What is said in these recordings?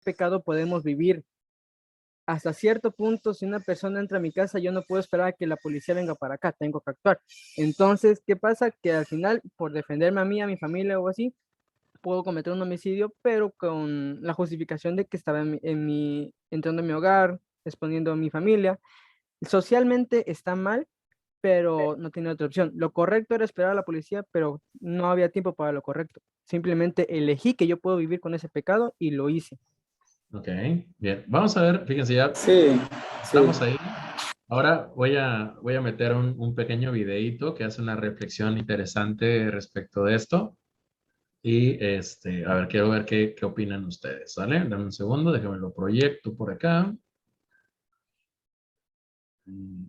pecado podemos vivir. Hasta cierto punto, si una persona entra a mi casa, yo no puedo esperar a que la policía venga para acá, tengo que actuar. Entonces, ¿qué pasa? Que al final, por defenderme a mí, a mi familia o así, puedo cometer un homicidio, pero con la justificación de que estaba entrando en mi hogar, exponiendo a mi familia. Socialmente está mal, pero no tenía otra opción. Lo correcto era esperar a la policía, pero no había tiempo para lo correcto. Simplemente elegí que yo puedo vivir con ese pecado y lo hice. Ok, bien. Vamos a ver, fíjense, ya Sí, sí. estamos ahí. Ahora voy a meter un pequeño videíto que hace una reflexión interesante respecto de esto. Y a ver, quiero ver qué opinan ustedes, ¿vale? Dame un segundo, déjame lo proyecto por acá. Mm,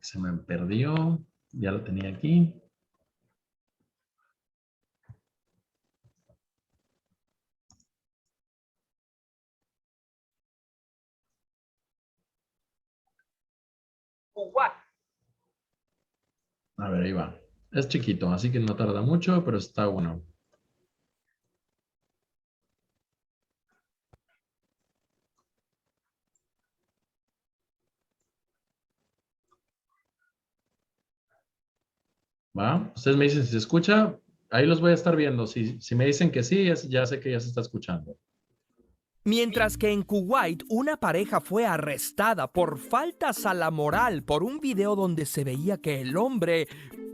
Se me perdió, ya lo tenía aquí. A ver, ahí va. Es chiquito, así que no tarda mucho, pero está bueno. ¿Va? Ustedes me dicen si se escucha. Ahí los voy a estar viendo. Si me dicen que sí, ya sé que ya se está escuchando. Mientras que en Kuwait una pareja fue arrestada por faltas a la moral por un video donde se veía que el hombre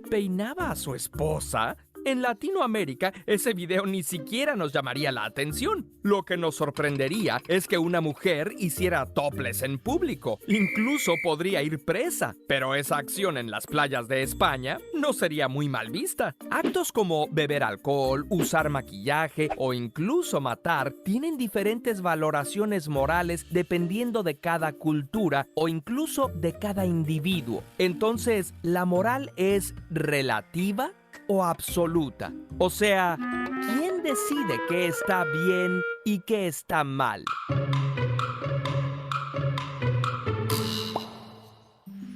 peinaba a su esposa, en Latinoamérica ese video ni siquiera nos llamaría la atención. Lo que nos sorprendería es que una mujer hiciera topless en público. Incluso podría ir presa. Pero esa acción en las playas de España no sería muy mal vista. Actos como beber alcohol, usar maquillaje o incluso matar tienen diferentes valoraciones morales dependiendo de cada cultura o incluso de cada individuo. Entonces, ¿la moral es relativa o absoluta? O sea, ¿quién decide qué está bien y qué está mal?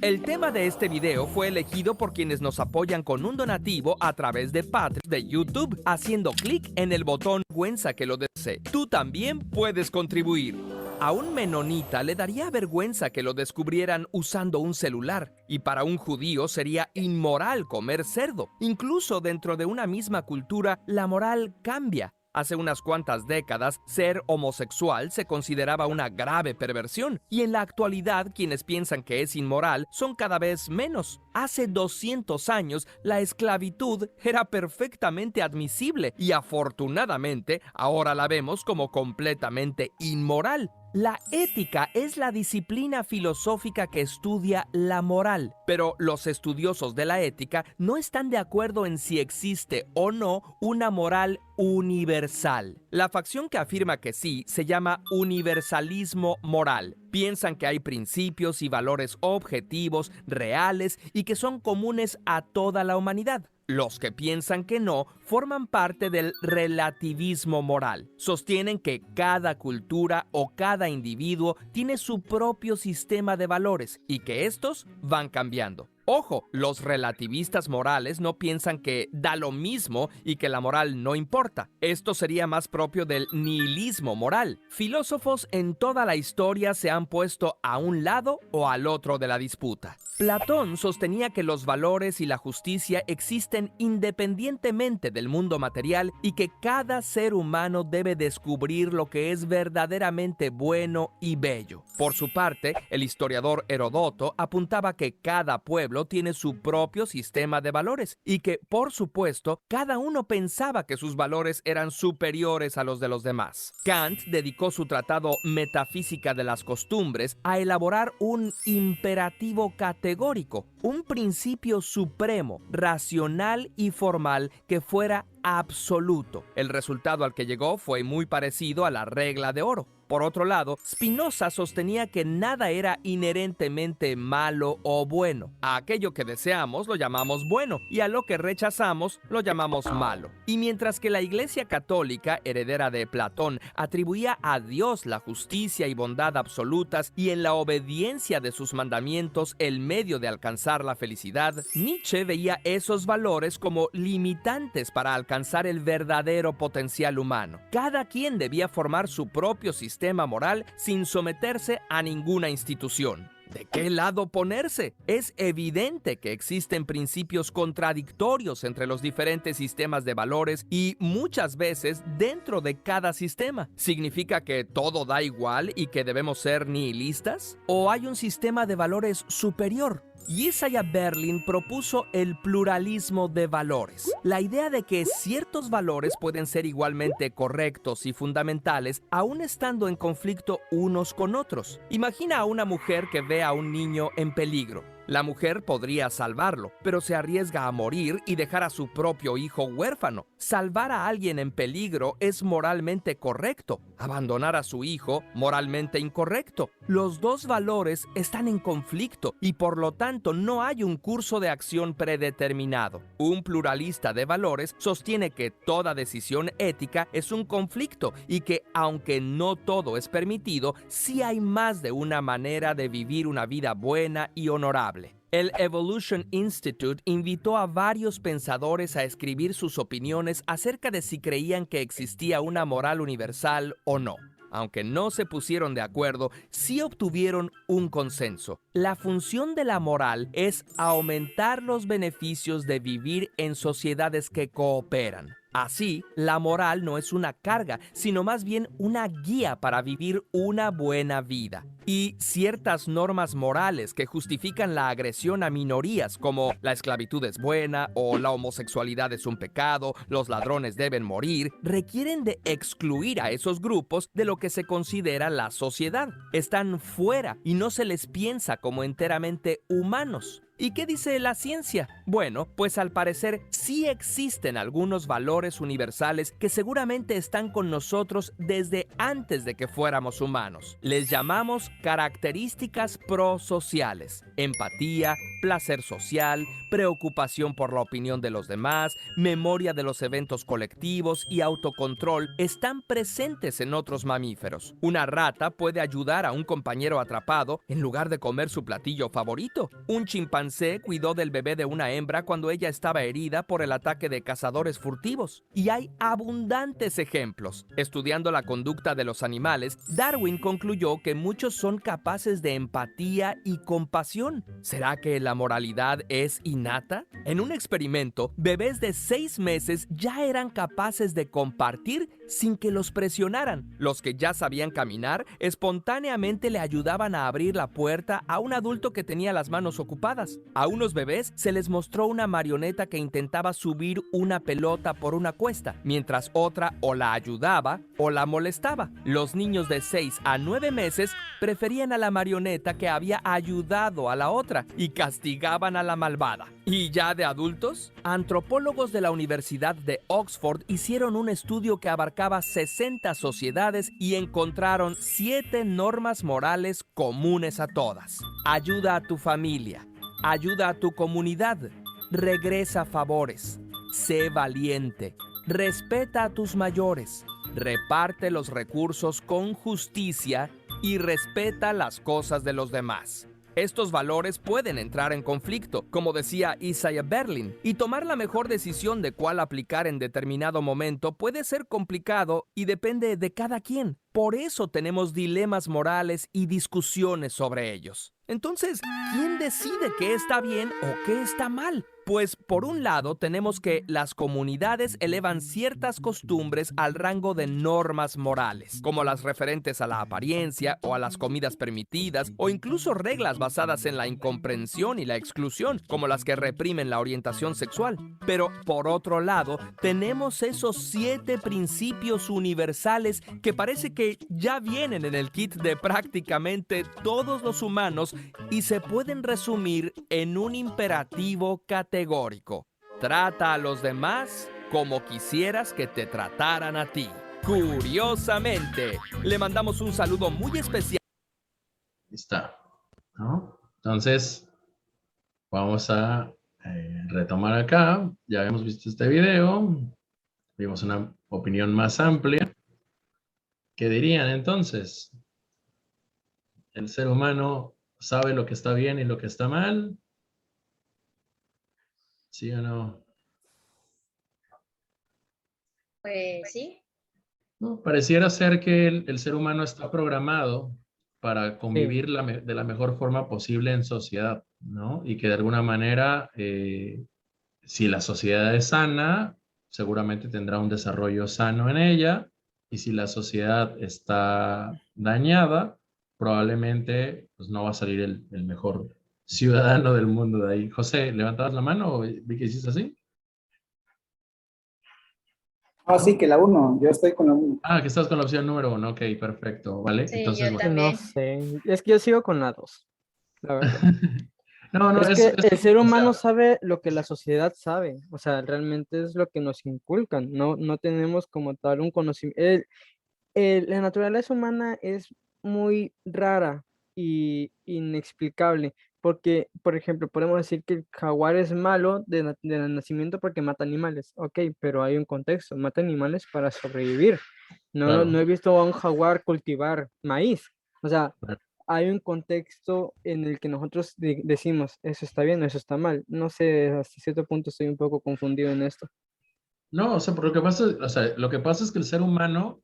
El tema de este video fue elegido por quienes nos apoyan con un donativo a través de Patreon de YouTube, haciendo clic en el botón vergüenza que lo desee. Tú también puedes contribuir. A un menonita le daría vergüenza que lo descubrieran usando un celular, y para un judío sería inmoral comer cerdo. Incluso dentro de una misma cultura, la moral cambia. Hace unas cuantas décadas, ser homosexual se consideraba una grave perversión, y en la actualidad quienes piensan que es inmoral son cada vez menos. Hace 200 años, la esclavitud era perfectamente admisible y afortunadamente ahora la vemos como completamente inmoral. La ética es la disciplina filosófica que estudia la moral, pero los estudiosos de la ética no están de acuerdo en si existe o no una moral universal. La facción que afirma que sí se llama universalismo moral. Piensan que hay principios y valores objetivos, reales y que son comunes a toda la humanidad. Los que piensan que no forman parte del relativismo moral. Sostienen que cada cultura o cada individuo tiene su propio sistema de valores y que estos van cambiando. Ojo, los relativistas morales no piensan que da lo mismo y que la moral no importa. Esto sería más propio del nihilismo moral. Filósofos en toda la historia se han puesto a un lado o al otro de la disputa. Platón sostenía que los valores y la justicia existen independientemente del mundo material y que cada ser humano debe descubrir lo que es verdaderamente bueno y bello. Por su parte, el historiador Heródoto apuntaba que cada pueblo tiene su propio sistema de valores y que, por supuesto, cada uno pensaba que sus valores eran superiores a los de los demás. Kant dedicó su tratado Metafísica de las Costumbres a elaborar un imperativo categórico, un principio supremo, racional y formal que fuera absoluto. El resultado al que llegó fue muy parecido a la regla de oro. Por otro lado, Spinoza sostenía que nada era inherentemente malo o bueno. A aquello que deseamos lo llamamos bueno y a lo que rechazamos lo llamamos malo. Y mientras que la Iglesia Católica, heredera de Platón, atribuía a Dios la justicia y bondad absolutas y en la obediencia de sus mandamientos el medio de alcanzar la felicidad, Nietzsche veía esos valores como limitantes para alcanzar el verdadero potencial humano. Cada quien debía formar su propio sistema moral sin someterse a ninguna institución. ¿De qué lado ponerse? Es evidente que existen principios contradictorios entre los diferentes sistemas de valores y muchas veces dentro de cada sistema. ¿Significa que todo da igual y que debemos ser nihilistas? ¿O hay un sistema de valores superior? Isaiah Berlin propuso el pluralismo de valores, la idea de que ciertos valores pueden ser igualmente correctos y fundamentales aún estando en conflicto unos con otros. Imagina a una mujer que ve a un niño en peligro. La mujer podría salvarlo, pero se arriesga a morir y dejar a su propio hijo huérfano. Salvar a alguien en peligro es moralmente correcto. Abandonar a su hijo, moralmente incorrecto. Los dos valores están en conflicto y por lo tanto no hay un curso de acción predeterminado. Un pluralista de valores sostiene que toda decisión ética es un conflicto y que aunque no todo es permitido, sí hay más de una manera de vivir una vida buena y honorable. El Evolution Institute invitó a varios pensadores a escribir sus opiniones acerca de si creían que existía una moral universal o no. Aunque no se pusieron de acuerdo, sí obtuvieron un consenso. La función de la moral es aumentar los beneficios de vivir en sociedades que cooperan. Así, la moral no es una carga, sino más bien una guía para vivir una buena vida. Y ciertas normas morales que justifican la agresión a minorías, como la esclavitud es buena o la homosexualidad es un pecado, los ladrones deben morir, requieren de excluir a esos grupos de lo que se considera la sociedad. Están fuera y no se les piensa como enteramente humanos. ¿Y qué dice la ciencia? Bueno, pues al parecer sí existen algunos valores universales que seguramente están con nosotros desde antes de que fuéramos humanos. Les llamamos características prosociales: empatía, placer social, preocupación por la opinión de los demás, memoria de los eventos colectivos y autocontrol están presentes en otros mamíferos. Una rata puede ayudar a un compañero atrapado en lugar de comer su platillo favorito. Un chimpancé cuidó del bebé de una hembra cuando ella estaba herida por el ataque de cazadores furtivos. Y hay abundantes ejemplos. Estudiando la conducta de los animales, Darwin concluyó que muchos son capaces de empatía y compasión. ¿Será que la moralidad es innata? En un experimento, bebés de 6 meses ya eran capaces de compartir sin que los presionaran. Los que ya sabían caminar espontáneamente le ayudaban a abrir la puerta a un adulto que tenía las manos ocupadas. A unos bebés se les mostró una marioneta que intentaba subir una pelota por una cuesta, mientras otra o la ayudaba o la molestaba. Los niños de 6 a 9 meses preferían a la marioneta que había ayudado a la otra y castigaban a la malvada. ¿Y ya de adultos? Antropólogos de la Universidad de Oxford hicieron un estudio que abarcaba 60 sociedades y encontraron 7 normas morales comunes a todas. Ayuda a tu familia. Ayuda a tu comunidad. Regresa favores. Sé valiente. Respeta a tus mayores. Reparte los recursos con justicia y respeta las cosas de los demás. Estos valores pueden entrar en conflicto, como decía Isaiah Berlin, y tomar la mejor decisión de cuál aplicar en determinado momento puede ser complicado y depende de cada quien. Por eso tenemos dilemas morales y discusiones sobre ellos. Entonces, ¿quién decide qué está bien o qué está mal? Pues por un lado tenemos que las comunidades elevan ciertas costumbres al rango de normas morales, como las referentes a la apariencia o a las comidas permitidas, o incluso reglas basadas en la incomprensión y la exclusión, como las que reprimen la orientación sexual. Pero por otro lado, tenemos esos 7 principios universales que parece que ya vienen en el kit de prácticamente todos los humanos y se pueden resumir en un imperativo categórico: trata a los demás como quisieras que te trataran a ti. Curiosamente, le mandamos un saludo muy especial. Ahí está, ¿no? Entonces, vamos a retomar acá. Ya hemos visto este video. Vimos una opinión más amplia. ¿Qué dirían entonces? ¿El ser humano sabe lo que está bien y lo que está mal? ¿Sí o no? Pues sí. No, pareciera ser que el ser humano está programado para Sí, convivir de la mejor forma posible en sociedad, ¿no? Y que de alguna manera, si la sociedad es sana, seguramente tendrá un desarrollo sano en ella, y si la sociedad está dañada, probablemente pues, no va a salir el mejor ciudadano del mundo de ahí. José, ¿levantabas la mano o vi que hiciste así? Ah, sí, que la uno. Yo estoy con la uno. Ah, que estás con la opción número 1. Ok, perfecto. Vale, Sí, entonces, yo bueno. no también. sé. Es que yo sigo con la 2, la verdad. No, no, Es que el ser o sea, humano sabe lo que la sociedad sabe, o sea, realmente es lo que nos inculcan, no tenemos como tal un conocimiento. La naturaleza humana es muy rara y inexplicable, porque, por ejemplo, podemos decir que el jaguar es malo de nacimiento porque mata animales, ok, pero hay un contexto, mata animales para sobrevivir. No claro. he visto a un jaguar cultivar maíz, o sea, Claro. hay un contexto en el que nosotros decimos, eso está bien, eso está mal. No sé, hasta cierto punto estoy un poco confundido en esto. No, o sea, por lo que pasa, o sea, lo que pasa es que el ser humano,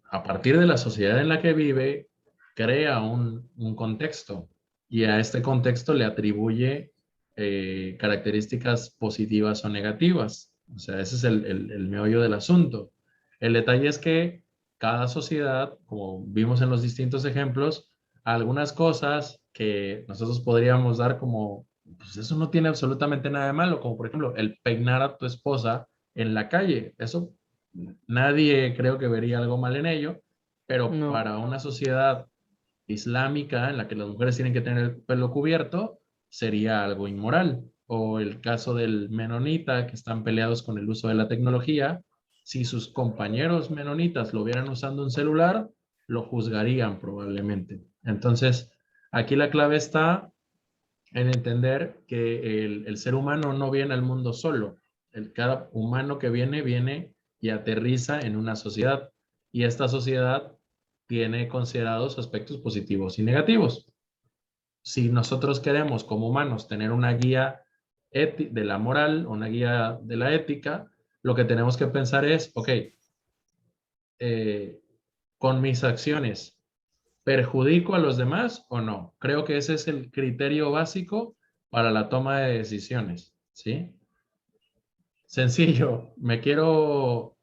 a partir de la sociedad en la que vive, crea un contexto y a este contexto le atribuye características positivas o negativas. O sea, ese es el meollo del asunto. El detalle es que cada sociedad, como vimos en los distintos ejemplos, algunas cosas que nosotros podríamos dar como, pues eso no tiene absolutamente nada de malo, como por ejemplo el peinar a tu esposa en la calle. Eso nadie creo que vería algo mal en ello, pero No, para una sociedad islámica en la que las mujeres tienen que tener el pelo cubierto, sería algo inmoral. O el caso del menonita, que están peleados con el uso de la tecnología, si sus compañeros menonitas lo vieran usando un celular, lo juzgarían probablemente. Entonces, aquí la clave está en entender que el ser humano no viene al mundo solo. Cada humano que viene, viene y aterriza en una sociedad. Y esta sociedad tiene considerados aspectos positivos y negativos. Si nosotros queremos como humanos tener una guía de la moral, una guía de la ética, lo que tenemos que pensar es, ok, eh, con mis acciones, ¿perjudico a los demás o no? Creo que ese es el criterio básico para la toma de decisiones, ¿sí? Sencillo, me quiero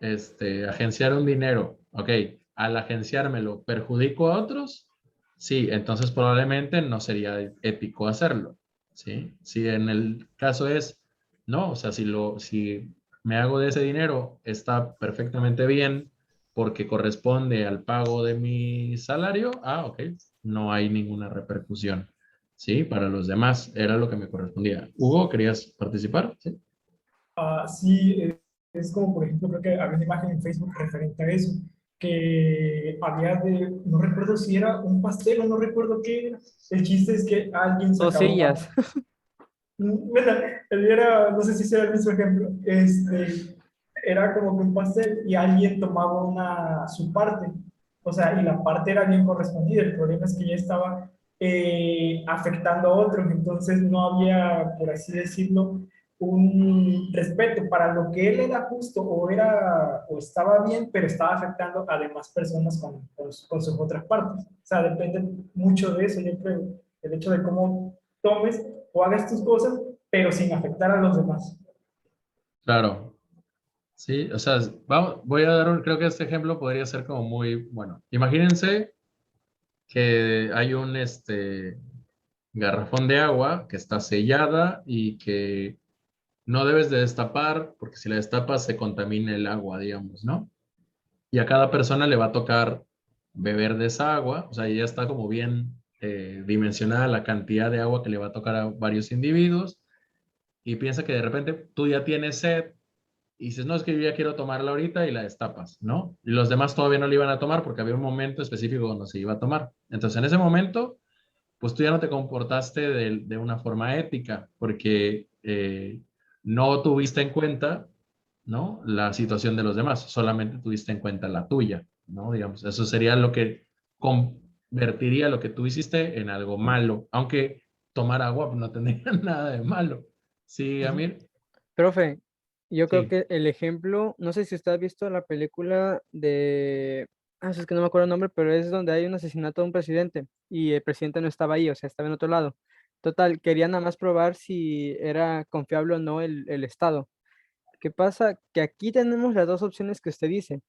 agenciar un dinero, ok, al agenciármelo, ¿perjudico a otros? Sí, entonces probablemente no sería ético hacerlo, ¿sí? Si en el caso es, no, o sea, si me hago de ese dinero, está perfectamente bien porque corresponde al pago de mi salario, ah, ok, no hay ninguna repercusión, ¿sí? Para los demás era lo que me correspondía. Hugo, ¿querías participar? Sí. Sí, es como, por ejemplo, creo que había una imagen en Facebook referente a eso, que había no recuerdo si era un pastel o no recuerdo qué era. El chiste es que alguien sacaba cosillas. bueno, no sé si era el mismo ejemplo, era como que un pastel y alguien tomaba su parte, o sea, y la parte era bien correspondida. El problema es que ya estaba afectando a otros, entonces no había, por así decirlo, un respeto para lo que él era justo o estaba bien, pero estaba afectando a demás personas con sus otras partes. O sea, depende mucho de eso, yo creo, el hecho de cómo tomes o hagas tus cosas, pero sin afectar a los demás. Claro, sí, o sea, voy a dar creo que este ejemplo podría ser como muy bueno. Imagínense que hay un garrafón de agua que está sellada y que no debes de destapar porque si la destapas se contamina el agua, digamos, ¿no? Y a cada persona le va a tocar beber de esa agua, o sea, ya está como bien dimensionada la cantidad de agua que le va a tocar a varios individuos y piensa que de repente tú ya tienes sed y dices, no, es que yo ya quiero tomarla ahorita y la destapas, ¿no? Y los demás todavía no la iban a tomar porque había un momento específico donde se iba a tomar. Entonces, en ese momento, pues tú ya no te comportaste de una forma ética porque no tuviste en cuenta, ¿no? La situación de los demás, solamente tuviste en cuenta la tuya, ¿no? Digamos, eso sería lo que convertiría lo que tú hiciste en algo malo, aunque tomar agua no tendría nada de malo. Sí, Amir. Profe, yo creo Sí. que el ejemplo, no sé si usted ha visto la película de, es que no me acuerdo el nombre, pero es donde hay un asesinato de un presidente y el presidente no estaba ahí, o sea, estaba en otro lado. Total, quería nada más probar si era confiable o no el Estado. ¿Qué pasa? Que aquí tenemos las dos opciones que usted dice.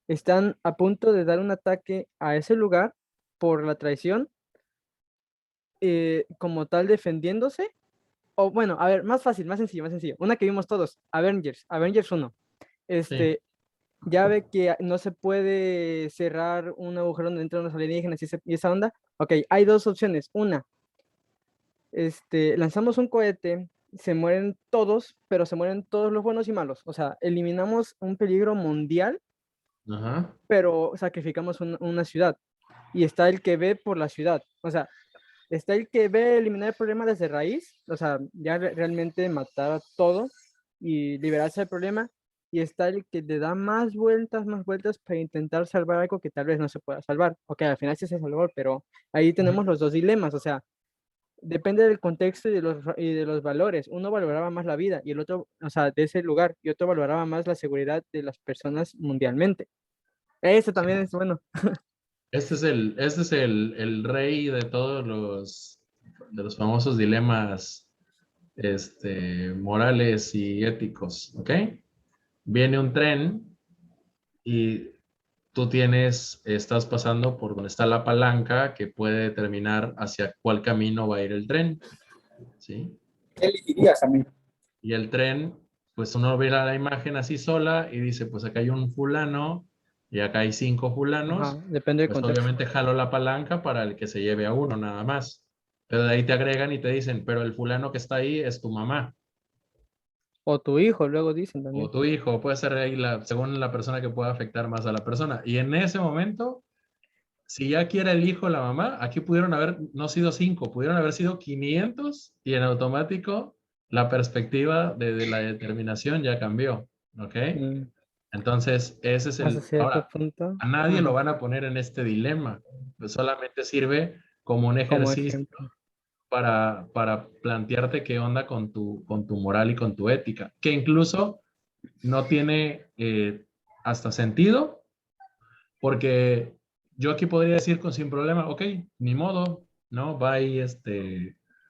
Están a punto de dar un ataque a ese lugar por la traición, como tal defendiéndose. O bueno, a ver, más fácil, más sencillo, más sencillo. Una que vimos todos, Avengers 1. Sí. Ya ve que no se puede cerrar un agujero donde entran los alienígenas y esa onda. Ok, hay dos opciones. Una, lanzamos un cohete, se mueren todos, pero se mueren todos los buenos y malos. O sea, eliminamos un peligro mundial, Ajá. pero sacrificamos una ciudad. Y está el que ve por la ciudad. O sea, está el que ve eliminar el problema desde raíz, o sea, ya realmente matar a todo y liberarse del problema. Y está el que le da más vueltas para intentar salvar algo que tal vez no se pueda salvar. Ok, al final sí se salvó, pero ahí tenemos los dos dilemas, o sea, depende del contexto y de los valores. Uno valoraba más la vida y el otro, o sea, de ese lugar, y otro valoraba más la seguridad de las personas mundialmente. Eso también es bueno. Este es el rey de todos de los famosos dilemas morales y éticos, ¿ok? Viene un tren y estás pasando por donde está la palanca que puede determinar hacia cuál camino va a ir el tren, ¿sí? ¿Qué elegirías, amigo? Y el tren, pues uno ve la imagen así sola y dice, pues acá hay un fulano y acá hay 5 fulanos, Ajá, depende del pues contexto. obviamente jalo la palanca para el que se lleve a uno nada más. Pero de ahí te agregan y te dicen, pero el fulano que está ahí es tu mamá O tu hijo, luego dicen o también. tu hijo, puede ser ahí según la persona que pueda afectar más a la persona. Y en ese momento, si ya quiere el hijo o la mamá, aquí pudieron haber no sido 5, pudieron haber sido 500 y en automático la perspectiva de la determinación ya cambió, ¿ok? Mm, Entonces, ese es hasta cierto ahora, punto. a nadie lo Ajá, van a poner en este dilema, pues solamente sirve como un como ejercicio ejemplo. para plantearte qué onda con tu moral y con tu ética, que incluso no tiene hasta sentido, porque yo aquí podría decir sin problema, ok, ni modo, ¿no? Bye,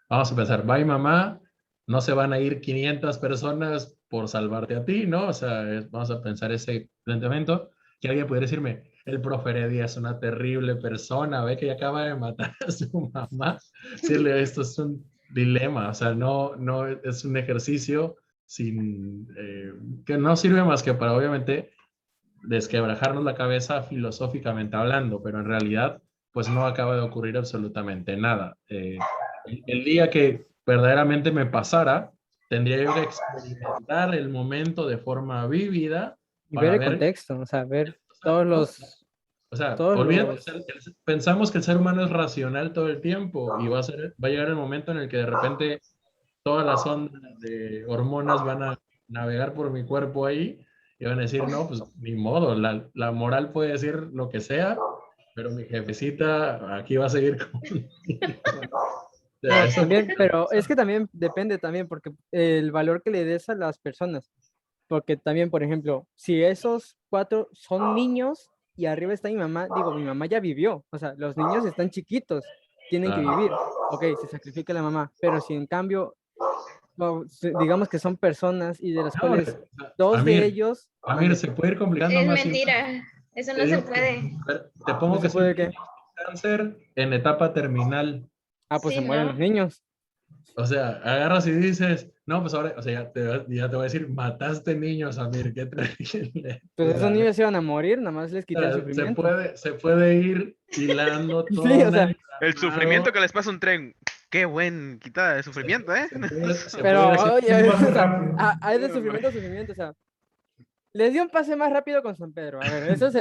vamos a pensar, bye mamá, no se van a ir 500 personas por salvarte a ti, ¿no? O sea, vamos a pensar ese planteamiento, que alguien pudiera decirme, el profe Heredia es una terrible persona, ve que acaba de matar a su mamá. Decirle, esto es un dilema, o sea, no es un ejercicio que no sirve más que para, obviamente, desquebrajarnos la cabeza filosóficamente hablando, pero en realidad pues no acaba de ocurrir absolutamente nada. El día que verdaderamente me pasara, tendría yo que experimentar el momento de forma vívida Y ver para el ver contexto, o sea, qué ver está pasando, ¿no? O sea, todos olvídate, los, pensamos que el ser humano es racional todo el tiempo y va a llegar el momento en el que de repente todas las ondas de hormonas van a navegar por mi cuerpo ahí y van a decir, no, pues ni modo, la moral puede decir lo que sea, pero mi jefecita aquí va a seguir conmigo. O sea, no, eso también, podría pero es pasar. que también depende también, porque el valor que le des a las personas, porque también, por ejemplo, si esos 4 son niños y arriba está mi mamá, digo, mi mamá ya vivió, o sea, los niños están chiquitos, tienen que Claro. vivir, ok, se sacrifica la mamá, pero si en cambio, digamos que son personas y de las No, cuales 2 de ellos, Amir, mande, se puede ir complicando Es más y más. mentira, eso Te no se digo que, puede. a ver, te no pongo se que son puede que, niños con cáncer en etapa terminal. pues se Sí, mueren los ¿no? niños. O sea, agarras y dices, no, pues ahora, o sea, ya te voy a decir, mataste niños, Amir, qué terrible. O Pues esos sea, niños se iban a morir, nada más les quité el sufrimiento. se puede ir hilando Sí, todo o un sea, El sufrimiento entramado, que les pasa un tren. Qué buen quitada de se, sufrimiento, ¿eh? se puede ir pero haciendo. oye, Es más o sea, rápido. hay de Hombre. sufrimiento a sufrimiento, o sea, Les dio un pase más rápido con San Pedro. A ver, eso es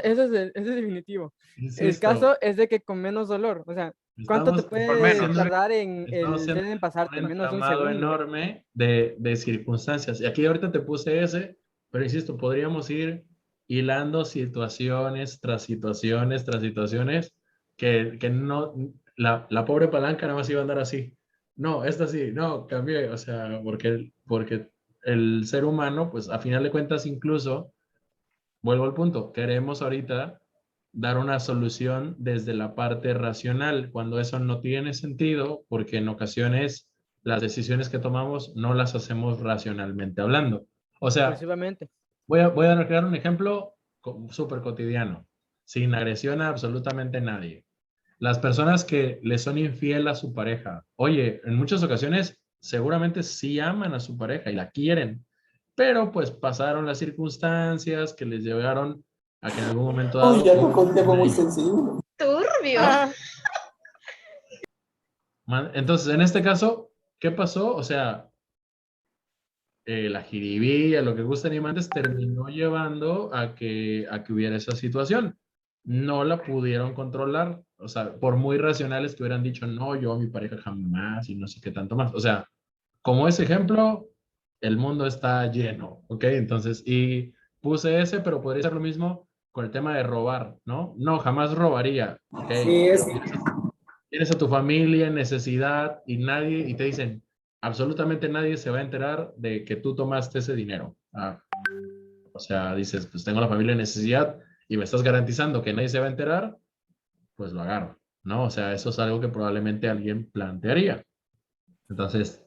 definitivo. El Insisto, caso es de que con menos dolor. O sea, ¿cuánto te estamos, puede menos. tardar en estamos el siendo tren en un pasarte? Menos de un entramado segundo. enorme de circunstancias. Y aquí ahorita te puse ese, pero insisto, podríamos ir hilando situaciones tras situaciones tras situaciones que no, la pobre palanca nada más iba a andar así. No, esta sí, no, cambié, o sea, porque el ser humano, pues a final de cuentas, incluso, vuelvo al punto, queremos ahorita dar una solución desde la parte racional, cuando eso no tiene sentido, porque en ocasiones las decisiones que tomamos no las hacemos racionalmente hablando. O sea, Exclusivamente. voy a crear un ejemplo súper cotidiano, sin agresión a absolutamente nadie. Las personas que le son infiel a su pareja, oye, en muchas ocasiones seguramente sí aman a su pareja y la quieren, pero pues pasaron las circunstancias que les llevaron a que en algún momento Uy, dado... ya tocó un tema muy sensible. Turbio. Entonces, en este caso, ¿qué pasó? O sea, la jiribilla, lo que gusten y mandes, terminó llevando a que hubiera esa situación. No la pudieron controlar. O sea, por muy racionales que hubieran dicho, no, yo a mi pareja jamás y no sé qué tanto más. O sea, como ese ejemplo, el mundo está lleno, ¿ok? Entonces, y puse ese, pero podría ser lo mismo con el tema de robar, ¿no? No, jamás robaría, ¿ok? Sí, es, Tienes a tu familia en necesidad y nadie, y te dicen, absolutamente nadie se va a enterar de que tú tomaste ese dinero. O sea, dices, pues tengo la familia en necesidad y me estás garantizando que nadie se va a enterar, pues lo agarro, ¿no? O sea, eso es algo que probablemente alguien plantearía. Entonces,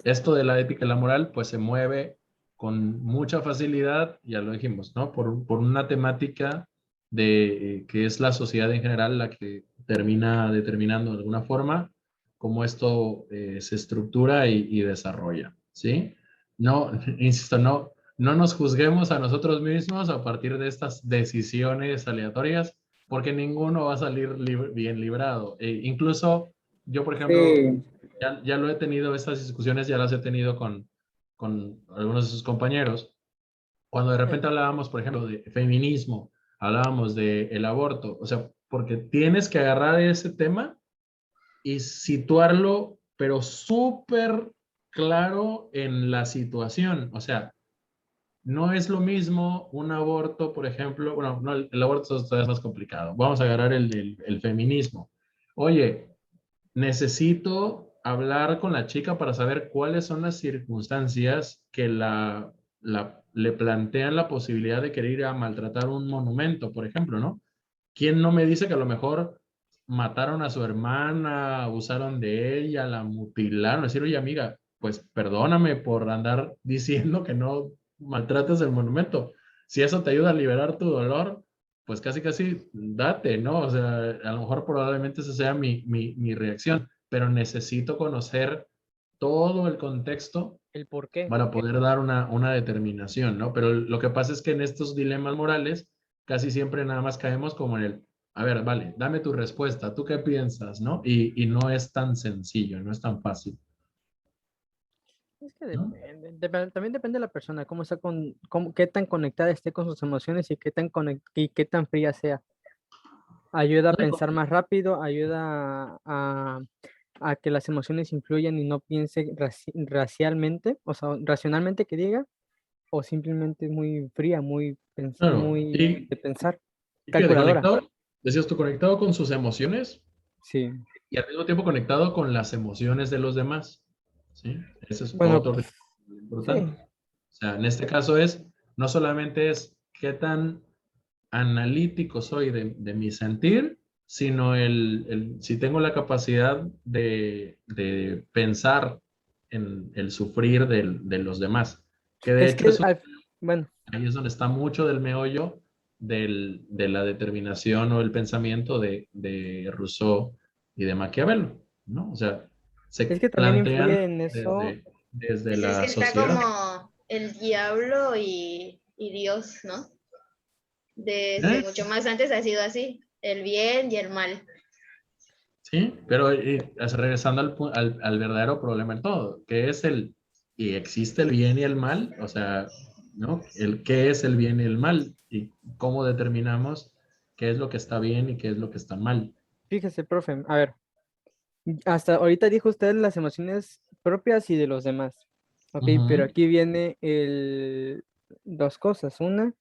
esto de la ética y la moral, pues se mueve con mucha facilidad, ya lo dijimos, ¿no? Por una temática de que es la sociedad en general la que termina determinando de alguna forma cómo esto se estructura y desarrolla, ¿sí? No, insisto, no nos juzguemos a nosotros mismos a partir de estas decisiones aleatorias, porque ninguno va a salir bien librado. Incluso yo, por ejemplo, sí, ya lo he tenido, estas discusiones ya las he tenido con algunos de sus compañeros. Cuando de repente hablábamos, por ejemplo, de feminismo, hablábamos de el aborto, o sea, porque tienes que agarrar ese tema y situarlo, pero súper claro en la situación. O sea, no es lo mismo un aborto, por ejemplo, bueno, no, el aborto es todavía más complicado. Vamos a agarrar el feminismo. Oye, necesito hablar con la chica para saber cuáles son las circunstancias que le plantean la posibilidad de querer ir a maltratar un monumento, por ejemplo, ¿no? ¿Quién no me dice que a lo mejor mataron a su hermana, abusaron de ella, la mutilaron? Decir, oye, amiga, pues perdóname por andar diciendo que no maltrates el monumento. Si eso te ayuda a liberar tu dolor, pues casi, casi date, ¿no? O sea, a lo mejor probablemente esa sea mi reacción, pero necesito conocer todo el contexto El por qué. para poder dar una determinación, ¿no? Pero lo que pasa es que en estos dilemas morales casi siempre nada más caemos como en el, a ver, vale, dame tu respuesta, ¿tú qué piensas, no? Y no es tan sencillo, no es tan fácil, Es que ¿no? depende. También depende de la persona, qué tan conectada esté con sus emociones y y qué tan fría sea. Ayuda a pensar más rápido, ayuda a que las emociones influyan y no piense racialmente, o sea, racionalmente que diga, o simplemente es muy fría, Claro, muy de pensar, y fíjate, calculadora. conectado, decías tú, conectado con sus emociones Sí. y al mismo tiempo conectado con las emociones de los demás, ¿sí? Ese es Bueno, otro criterio importante. sí. O sea, en este caso no solamente es qué tan analítico soy de mi sentir, sino si tengo la capacidad de pensar en el sufrir de los demás. Que de Es hecho que, bueno, ahí es donde está mucho del meollo de la determinación o el pensamiento de Rousseau y de Maquiavelo, ¿no? O sea, se es que también plantean influye en eso. desde Pues es la que está sociedad. como el diablo y Dios, ¿no? Desde ¿Eh? mucho más antes ha sido así, el bien y el mal. Sí, pero regresando al verdadero problema en todo, que es y existe el bien y el mal, o sea, ¿no? ¿Qué es el bien y el mal? Y cómo determinamos qué es lo que está bien y qué es lo que está mal. Fíjese, profe, a ver, hasta ahorita dijo usted las emociones propias y de los demás, ¿ok? Pero Ujú. aquí viene dos cosas. Una,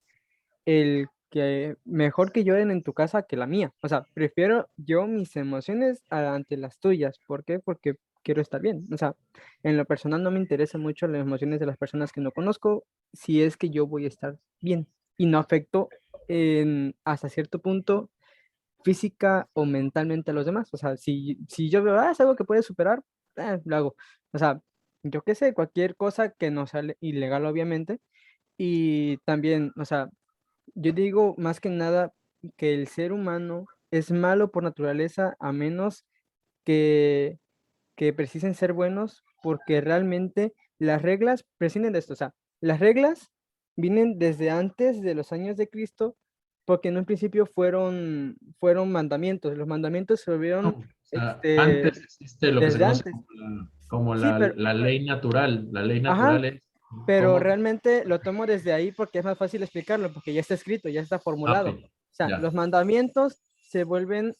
el que mejor que lloren en tu casa que la mía. O sea, prefiero yo mis emociones ante las tuyas. ¿Por qué? Porque quiero estar bien. O sea, en lo personal no me interesan mucho las emociones de las personas que no conozco si es que yo voy a estar bien y no afecto hasta cierto punto física o mentalmente a los demás. O sea, si yo veo, es algo que puedes superar, lo hago. O sea, yo qué sé, cualquier cosa que no sea ilegal, obviamente. Y también, o sea, yo digo más que nada que el ser humano es malo por naturaleza a menos que, que precisen ser buenos porque realmente las reglas prescinden de esto. O sea, las reglas vienen desde antes de los años de Cristo porque en un principio fueron mandamientos. Los mandamientos se No, volvieron o sea, antes existe lo que se desde conoce antes. como Sí, pero, la ley natural. La ley ajá, natural es pero cómo... realmente lo tomo desde ahí porque es más fácil explicarlo, porque ya está escrito, ya está Ah, ok, formulado. O sea, ya. los mandamientos se vuelven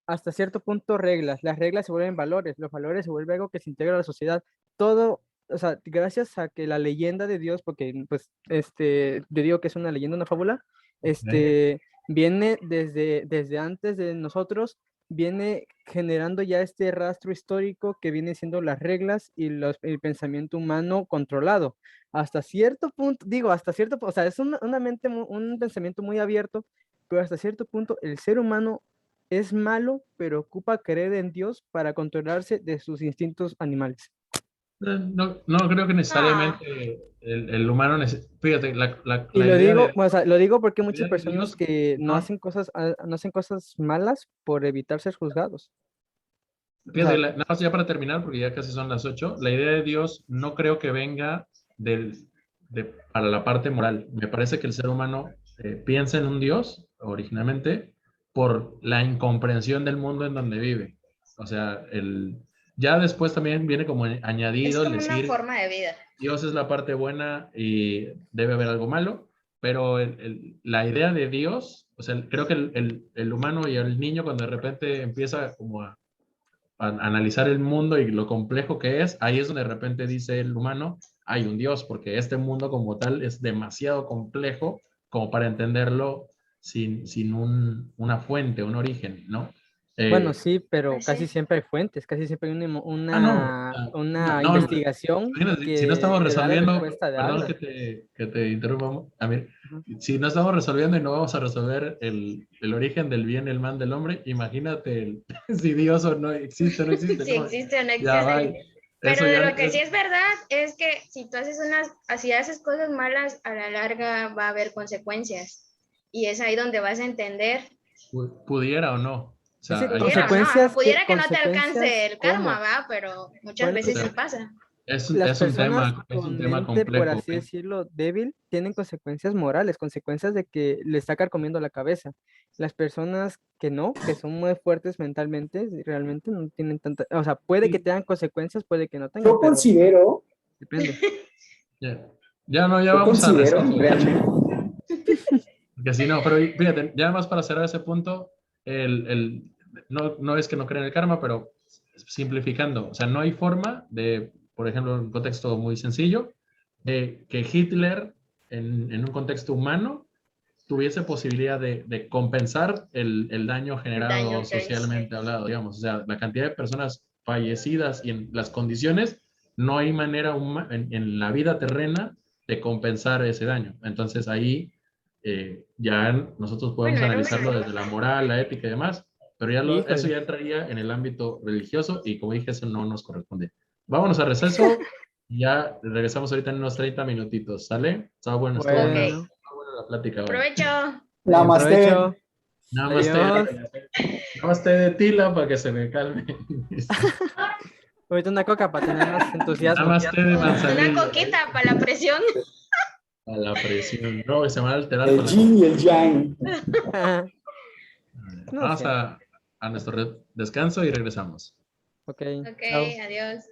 hasta cierto punto reglas, las reglas se vuelven valores, los valores se vuelven algo que se integra a la sociedad. Todo, o sea, gracias a que la leyenda de Dios, porque pues, yo digo que es una leyenda, una fábula, Ok. viene desde antes de nosotros, viene generando ya este rastro histórico que viene siendo las reglas y el pensamiento humano controlado. Hasta cierto punto, digo, hasta cierto, o sea, es una mente, un pensamiento muy abierto, pero hasta cierto punto el ser humano es malo, pero ocupa creer en Dios para controlarse de sus instintos animales. No, no creo que Ah, necesariamente el humano... Fíjate, Y la lo idea digo, de, o sea, lo digo porque hay la muchas idea de personas Dios que no... no hacen cosas malas por evitar ser juzgados. O Fíjate, sea, nada más ya para terminar, porque ya casi son las 8, la idea de Dios no creo que venga para la parte moral. Me parece que el ser humano piensa en un Dios originalmente por la incomprensión del mundo en donde vive. O sea, ya después también viene como es añadido el como una decir, forma de vida. Dios es la parte buena y debe haber algo malo, pero la idea de Dios, o sea, creo que el humano y el niño cuando de repente empieza como a analizar el mundo y lo complejo que es, ahí es donde de repente dice el humano, hay un Dios, porque este mundo como tal es demasiado complejo como para entenderlo sin una fuente, un origen, ¿no? bueno, Eh, sí, pero Pues casi sí. siempre hay fuentes, casi siempre hay no, una no, investigación imagínate, si no que estamos te da la resolviendo, respuesta de perdón algo. que te interrumpa, a mí, Ujú. si no estamos resolviendo y no vamos a resolver el origen del bien y el mal del hombre, imagínate si Dios o no existe o no existe, Si no, existe o no ya va, existe. Pero eso de ya lo que sí es verdad es que si tú si haces cosas malas, a la larga va a haber consecuencias. Y es ahí donde vas a entender, pudiera o no, o Es sea, que hay pudiera o no, ajá, consecuencias, pudiera que no te alcance consecuencias, el karma, ¿cómo? va, pero muchas Bueno, o veces sí sea, pasa. las personas es un con tema mente, por complejo, así decirlo, débil, tienen consecuencias morales, consecuencias de que les está carcomiendo la cabeza. Las personas que no, que son muy fuertes mentalmente, realmente no tienen tanta, o sea, puede que Sí, tengan consecuencias, puede que no tengan, yo pero considero, depende. ya, ya no, ya yo vamos a considero receso, ya. realmente. Porque si no, pero fíjate, ya más para cerrar ese punto, no es que no crean el karma, pero simplificando, o sea, no hay forma de, por ejemplo, en un contexto muy sencillo, de que Hitler en un contexto humano tuviese posibilidad de compensar el daño El daño generado que hizo. socialmente hablado, digamos, o sea, la cantidad de personas fallecidas y en las condiciones, no hay manera en la vida terrena de compensar ese daño. Entonces ahí ya nosotros podemos Bueno, era una... analizarlo desde la moral, la ética y demás, pero ya eso Híjole. ya entraría en el ámbito religioso y como dije, eso no nos corresponde. Vámonos a receso y ya regresamos ahorita en unos 30 minutitos, ¿sale? Está bueno, Ok, Bueno, está buena la plática hoy. provecho. buen Namaste. provecho. Namaste, Adiós. namaste de tila para que se me calme. Ahorita una coca para tener más entusiasmo. Namaste de Una manzanilla. coquita para la presión. A la presión. No, se me va a alterar El con la coca. yin y el yang. No Vamos sé. a nuestro descanso y regresamos. Ok, Ok, chao. adiós.